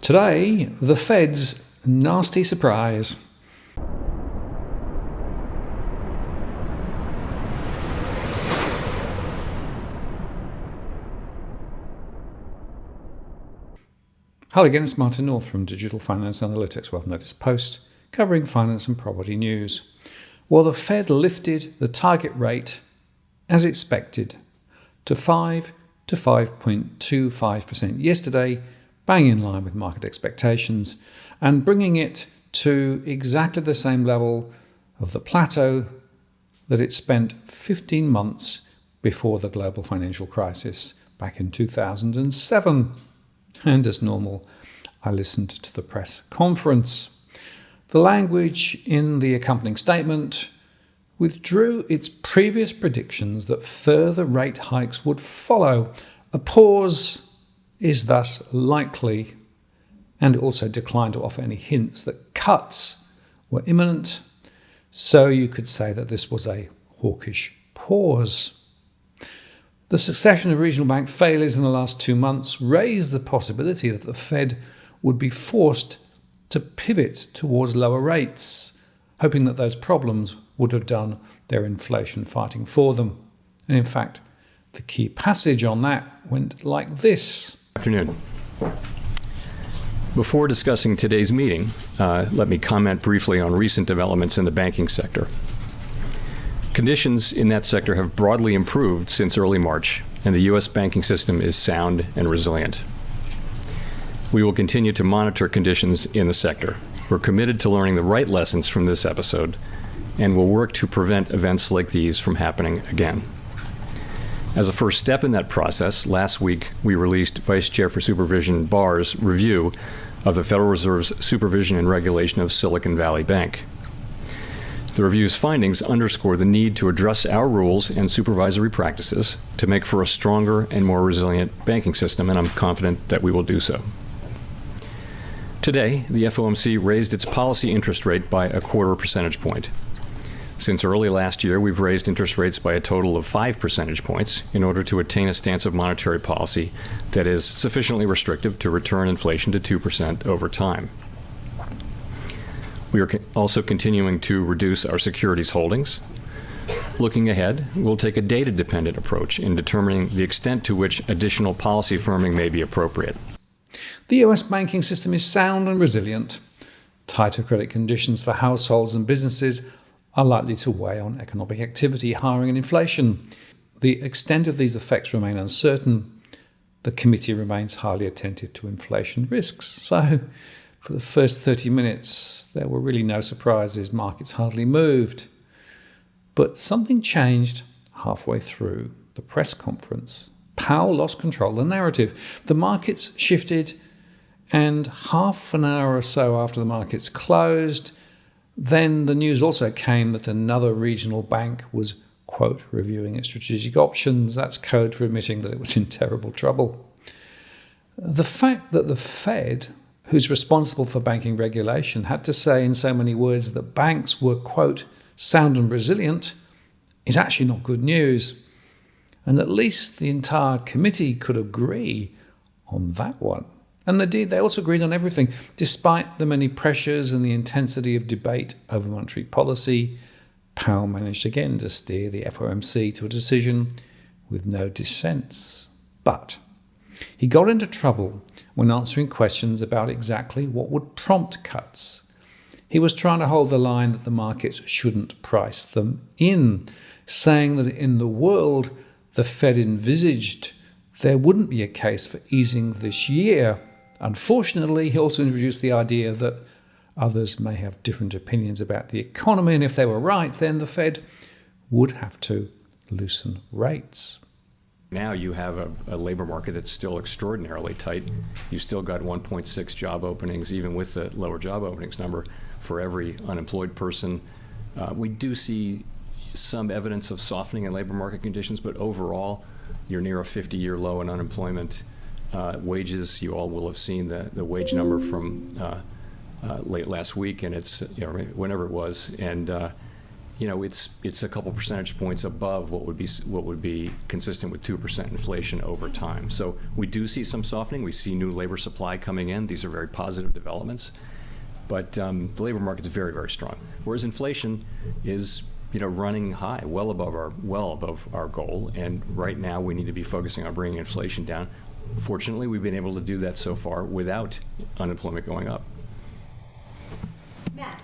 Today, the Fed's nasty surprise. Hello again, it's Martin North from Digital Finance Analytics. Welcome to this post covering finance and property news. Well, the Fed lifted the target rate, as expected, to 5 to 5.25% yesterday, bang in line with market expectations, and bringing it to exactly the same level of the plateau that it spent 15 months before the global financial crisis back in 2007. And as normal, I listened to the press conference. The language in the accompanying statement withdrew its previous predictions that further rate hikes would follow. A pause is thus likely, and it also declined to offer any hints that cuts were imminent. So you could say that this was a hawkish pause. The succession of regional bank failures in the last 2 months raised the possibility that the Fed would be forced to pivot towards lower rates, hoping that those problems would have done their inflation fighting for them. And in fact, the key passage on that went like this. Afternoon. Before discussing today's meeting, let me comment briefly on recent developments in the banking sector. Conditions in that sector have broadly improved since early March, and the U.S. banking system is sound and resilient. We will continue to monitor conditions in the sector. We're committed to learning the right lessons from this episode, and will work to prevent events like these from happening again. As a first step in that process, last week we released Vice Chair for Supervision Barr's review of the Federal Reserve's supervision and regulation of Silicon Valley Bank. The review's findings underscore the need to address our rules and supervisory practices to make for a stronger and more resilient banking system, and I'm confident that we will do so. Today, the FOMC raised its policy interest rate by 1/4 percentage point. Since early last year, we've raised interest rates by a total of 5 percentage points in order to attain a stance of monetary policy that is sufficiently restrictive to return inflation to 2% over time. We are also continuing to reduce our securities holdings. Looking ahead, we'll take a data-dependent approach in determining the extent to which additional policy firming may be appropriate. The US banking system is sound and resilient. Tighter credit conditions for households and businesses are likely to weigh on economic activity, hiring and inflation. The extent of these effects remain uncertain. The committee remains highly attentive to inflation risks. So for the first 30 minutes, there were really no surprises. Markets hardly moved. But something changed halfway through the press conference. Powell lost control of the narrative. The markets shifted, and half an hour or so after the markets closed, then the news also came that another regional bank was, quote, reviewing its strategic options. That's code for admitting that it was in terrible trouble. The fact that the Fed, who's responsible for banking regulation, had to say in so many words that banks were, quote, sound and resilient, is actually not good news. And at least the entire committee could agree on that one. And indeed, they also agreed on everything. Despite the many pressures and the intensity of debate over monetary policy, Powell managed again to steer the FOMC to a decision with no dissents. But he got into trouble when answering questions about exactly what would prompt cuts. He was trying to hold the line that the markets shouldn't price them in, saying that in the world the Fed envisaged there wouldn't be a case for easing this year. Unfortunately, he also introduced the idea that others may have different opinions about the economy, and if they were right, then the Fed would have to loosen rates. Now you have a labor market that's still extraordinarily tight. You've still got 1.6 job openings, even with the lower job openings number, for every unemployed person. We do see some evidence of softening in labor market conditions, but overall, you're near a 50-year low in unemployment. Wages, you all will have seen the wage number from late last week, and it's, whenever it was, and it's a couple percentage points above what would be consistent with 2% inflation over time. So we do see some softening. We see new labor supply coming in. These are very positive developments. But the labor market is very, very strong. Whereas inflation is running high, well above our goal. And right now we need to be focusing on bringing inflation down. Fortunately, we've been able to do that so far without unemployment going up. Matt.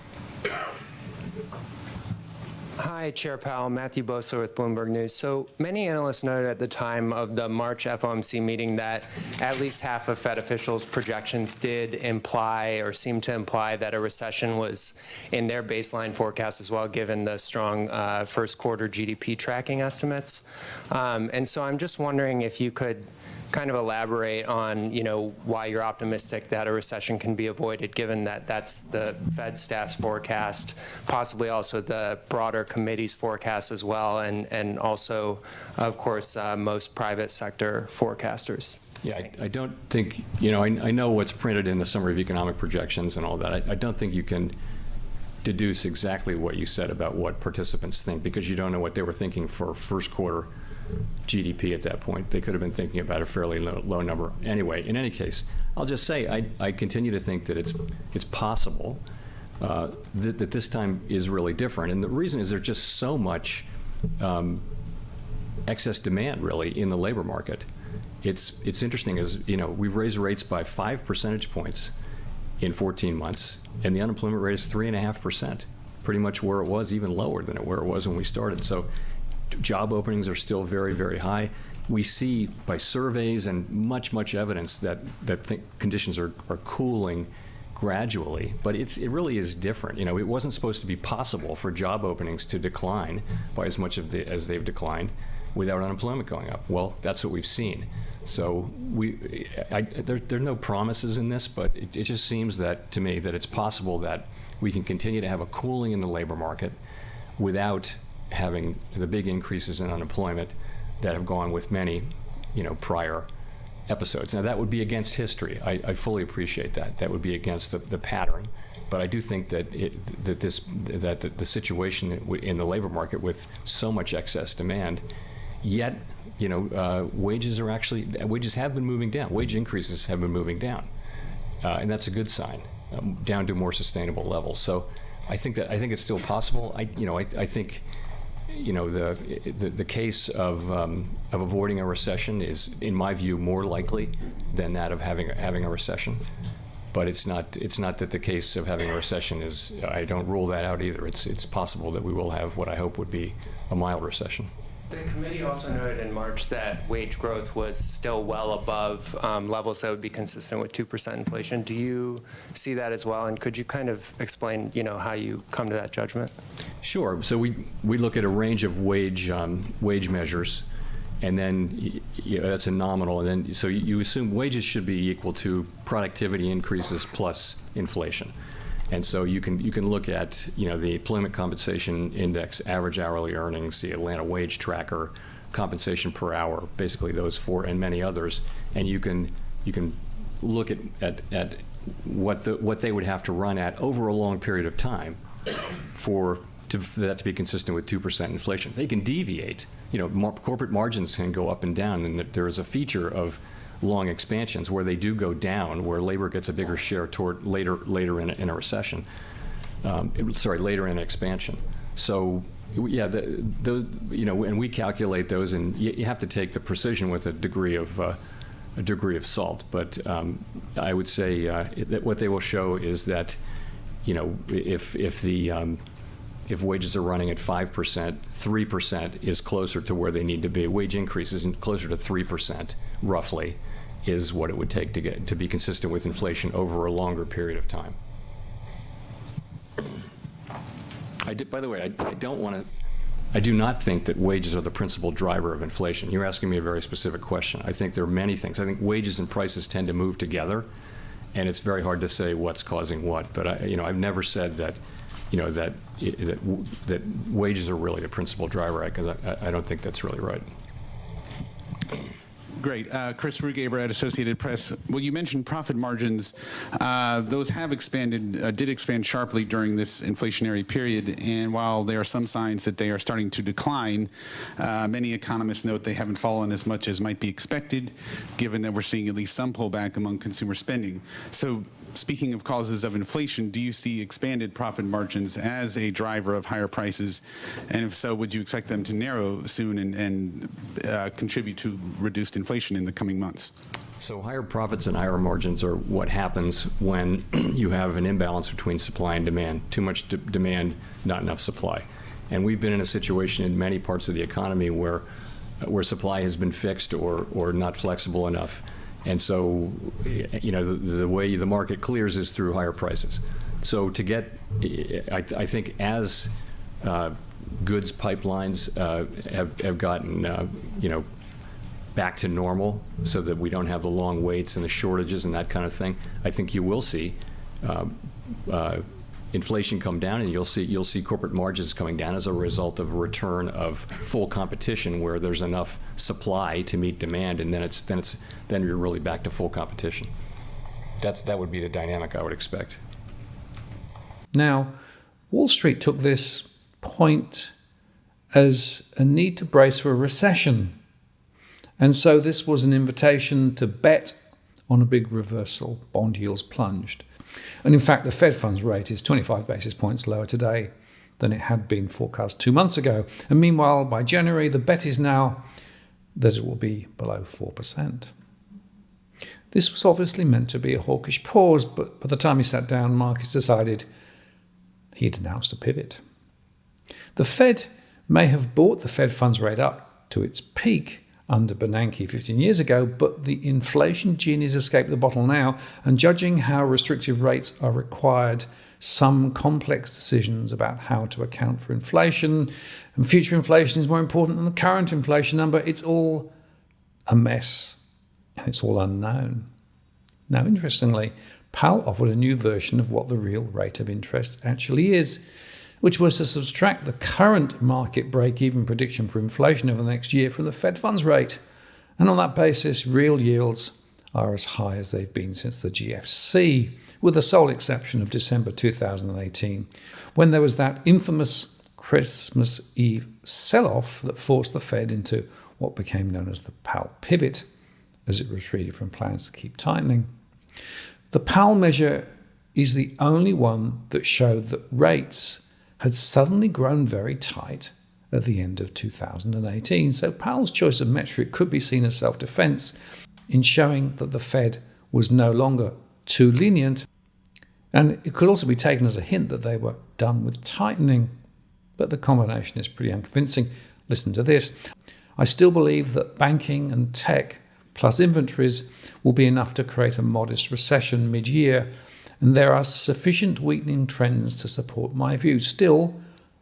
Hi, Chair Powell. Matthew Boesler with Bloomberg News. So many analysts noted at the time of the March FOMC meeting that at least half of Fed officials' projections did imply or seem to imply that a recession was in their baseline forecast as well, given the strong first quarter GDP tracking estimates. And so I'm just wondering if you could kind of elaborate on, why you're optimistic that a recession can be avoided, given that that's the Fed staff's forecast, possibly also the broader committee's forecast as well, and also, of course, most private sector forecasters. Yeah, I don't think, I know what's printed in the Summary of Economic Projections and all that. I don't think you can deduce exactly what you said about what participants think, because you don't know what they were thinking for first quarter GDP at that point. They could have been thinking about a fairly low number. Anyway, in any case, I'll just say I continue to think that it's possible that this time is really different. And the reason is there's just so much excess demand, really, in the labor market. It's interesting, as we've raised rates by 5 percentage points in 14 months, and the unemployment rate is 3.5%, pretty much where it was, even lower than where it was when we started. So job openings are still very, very high. We see by surveys and much evidence that conditions are cooling gradually, but it really is different. It wasn't supposed to be possible for job openings to decline by as much as they've declined without unemployment going up. Well, that's what we've seen. So there are no promises in this, but it just seems that to me that it's possible that we can continue to have a cooling in the labor market without having the big increases in unemployment that have gone with many, prior episodes. Now, that would be against history. I fully appreciate that. That would be against the pattern. But I do think that the situation in the labor market with so much excess demand, yet, wages have been moving down. Wage increases have been moving down, and that's a good sign, down to more sustainable levels. So I think it's still possible. I think the case of avoiding a recession is, in my view, more likely than that of having a recession. But it's not that the case of having a recession is. I don't rule that out either. It's possible that we will have what I hope would be a mild recession. The committee also noted in March that wage growth was still well above levels that would be consistent with 2% inflation. Do you see that as well? And could you kind of explain, how you come to that judgment? Sure. So we look at a range of wage measures, and then that's a nominal. And then so you assume wages should be equal to productivity increases plus inflation. And so you can look at the Employment Compensation Index, average hourly earnings, the Atlanta Wage Tracker, compensation per hour, basically those four, and many others, and you can look at what they would have to run at over a long period of time for that to be consistent with 2% inflation. They can deviate. Corporate margins can go up and down, and there is a feature of long expansions where they do go down, where labor gets a bigger share toward later in a recession. Later in an expansion. So yeah, and we calculate those, and you have to take the precision with a degree of salt. But I would say that what they will show is that if wages are running at 5%, 3% is closer to where they need to be. Wage increases closer to 3%, roughly, is what it would take to be consistent with inflation over a longer period of time. By the way, I do not think that wages are the principal driver of inflation. You're asking me a very specific question. I think there are many things. I think wages and prices tend to move together, and it's very hard to say what's causing what. But I've never said that that wages are really the principal driver, because I don't think that's really right. Great. Chris Rugaber at Associated Press. Well, you mentioned profit margins. Those have expanded, did expand sharply during this inflationary period. And while there are some signs that they are starting to decline, many economists note they haven't fallen as much as might be expected, given that we're seeing at least some pullback among consumer spending. So, speaking of causes of inflation, do you see expanded profit margins as a driver of higher prices? And if so, would you expect them to narrow soon and contribute to reduced inflation in the coming months? So higher profits and higher margins are what happens when you have an imbalance between supply and demand. Too much demand, not enough supply. And we've been in a situation in many parts of the economy where supply has been fixed or not flexible enough. And so, the way the market clears is through higher prices. So I think as goods pipelines have gotten, back to normal so that we don't have the long waits and the shortages and that kind of thing, I think you will see inflation come down, and you'll see corporate margins coming down as a result of a return of full competition where there's enough supply to meet demand, and then you're really back to full competition. That would be the dynamic I would expect. Now, Wall Street took this point as a need to brace for a recession, and so this was an invitation to bet on a big reversal. Bond yields plunged. And in fact, the Fed funds rate is 25 basis points lower today than it had been forecast 2 months ago. And meanwhile, by January, the bet is now that it will be below 4%. This was obviously meant to be a hawkish pause, but by the time he sat down, markets decided he'd announced a pivot. The Fed may have brought the Fed funds rate up to its peak under Bernanke 15 years ago, but the inflation genie has escaped the bottle now, and judging how restrictive rates are required, some complex decisions about how to account for inflation, and future inflation is more important than the current inflation number. It's all a mess, and it's all unknown. Now, interestingly, Powell offered a new version of what the real rate of interest actually is, which was to subtract the current market break-even prediction for inflation over the next year from the Fed funds rate. And on that basis, real yields are as high as they've been since the GFC, with the sole exception of December 2018, when there was that infamous Christmas Eve sell-off that forced the Fed into what became known as the Powell pivot, as it retreated from plans to keep tightening. The Powell measure is the only one that showed that rates had suddenly grown very tight at the end of 2018. So Powell's choice of metric could be seen as self-defense in showing that the Fed was no longer too lenient, and it could also be taken as a hint that they were done with tightening. But the combination is pretty unconvincing. Listen to this. I still believe that banking and tech plus inventories will be enough to create a modest recession mid-year, and there are sufficient weakening trends to support my view. Still,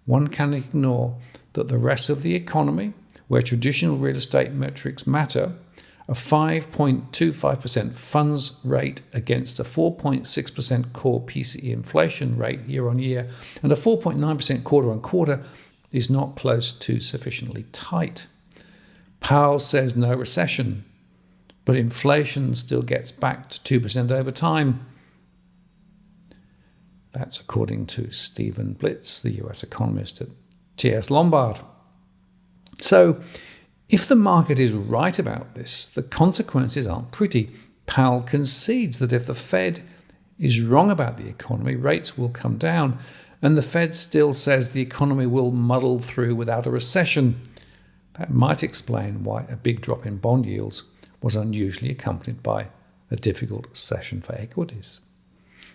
one can ignore that the rest of the economy, where traditional real estate metrics matter, a 5.25% funds rate against a 4.6% core PCE inflation rate year on year and a 4.9% quarter on quarter, is not close to sufficiently tight. Powell says no recession, but inflation still gets back to 2% over time. That's according to Stephen Blitz, the US economist at TS Lombard. So, if the market is right about this, the consequences aren't pretty. Powell concedes that if the Fed is wrong about the economy, rates will come down, and the Fed still says the economy will muddle through without a recession. That might explain why a big drop in bond yields was unusually accompanied by a difficult recession for equities.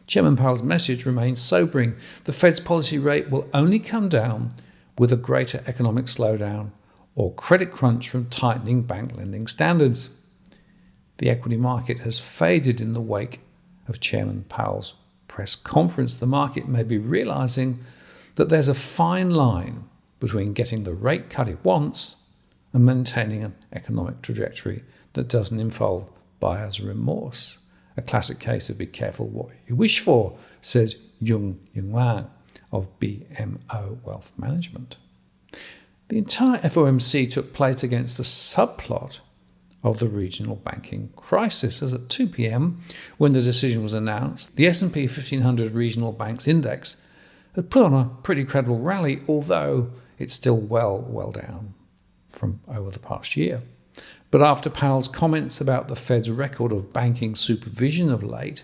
Chairman Powell's message remains sobering. The Fed's policy rate will only come down with a greater economic slowdown or credit crunch from tightening bank lending standards. The equity market has faded in the wake of Chairman Powell's press conference. The market may be realizing that there's a fine line between getting the rate cut it wants and maintaining an economic trajectory that doesn't involve buyer's remorse. A classic case of be careful what you wish for, says Yung Wang of BMO Wealth Management. The entire FOMC took place against the subplot of the regional banking crisis, as at 2 p.m., when the decision was announced, the S&P 1500 Regional Banks Index had put on a pretty credible rally, although it's still well down from over the past year. But after Powell's comments about the Fed's record of banking supervision of late,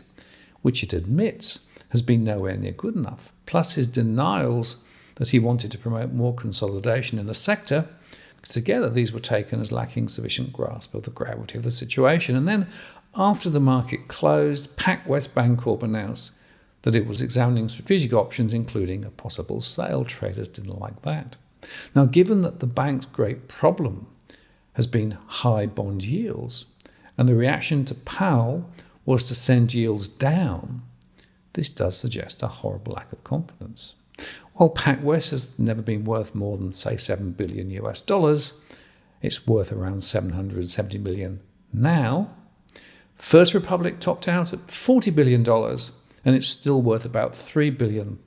which it admits has been nowhere near good enough, plus his denials that he wanted to promote more consolidation in the sector, together these were taken as lacking sufficient grasp of the gravity of the situation. And then, after the market closed, PacWest Bancorp announced that it was examining strategic options, including a possible sale. Traders didn't like that. Now, given that the bank's great problem has been high bond yields, and the reaction to Powell was to send yields down, this does suggest a horrible lack of confidence. While PacWest has never been worth more than, say, $7 billion US, it's worth around $770 million now. First Republic topped out at $40 billion, and it's still worth about $3 billion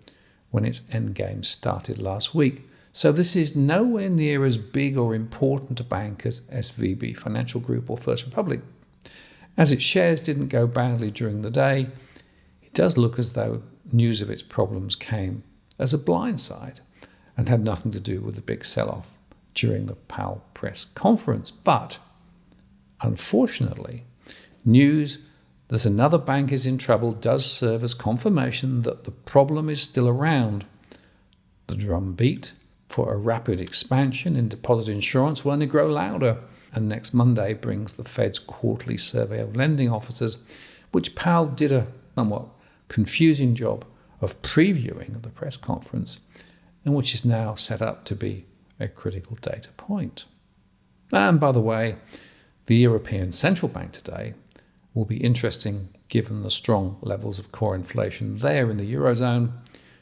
when its endgame started last week. So this is nowhere near as big or important a bank as SVB Financial Group or First Republic. As its shares didn't go badly during the day, it does look as though news of its problems came as a blindside and had nothing to do with the big sell-off during the Powell press conference. But unfortunately, news that another bank is in trouble does serve as confirmation that the problem is still around. The drumbeat for a rapid expansion in deposit insurance will only grow louder, and next Monday brings the Fed's quarterly survey of lending officers, which Powell did a somewhat confusing job of previewing at the press conference, and which is now set up to be a critical data point. And by the way, the European Central Bank today will be interesting given the strong levels of core inflation there in the Eurozone,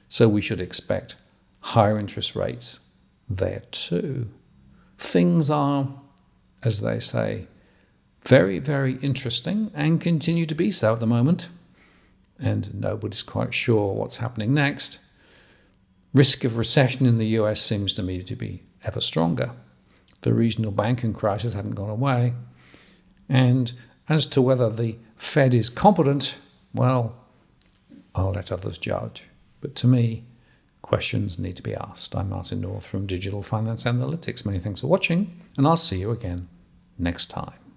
so we should expect higher interest rates there too. Things are, as they say, very, very interesting and continue to be so at the moment, and nobody's quite sure what's happening next. Risk of recession in the US seems to me to be ever stronger. The regional banking crisis hasn't gone away. And as to whether the Fed is competent, well, I'll let others judge. But to me, questions need to be asked. I'm Martin North from Digital Finance Analytics. Many thanks for watching, and I'll see you again next time.